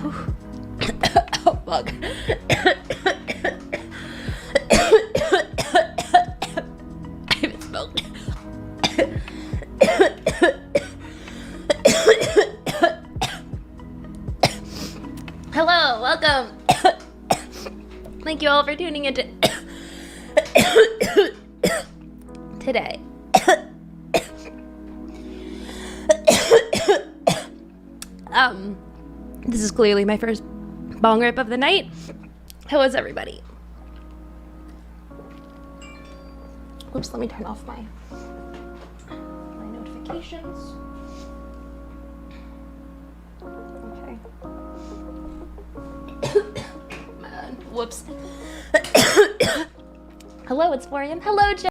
Oh, fuck. I haven't smoked. Hello, welcome. Thank you all for tuning in today. This is clearly my first bong rip of the night. How is everybody? Oops, let me turn off my notifications. Okay. Man, whoops. Hello, it's Florian. Hello, Jen.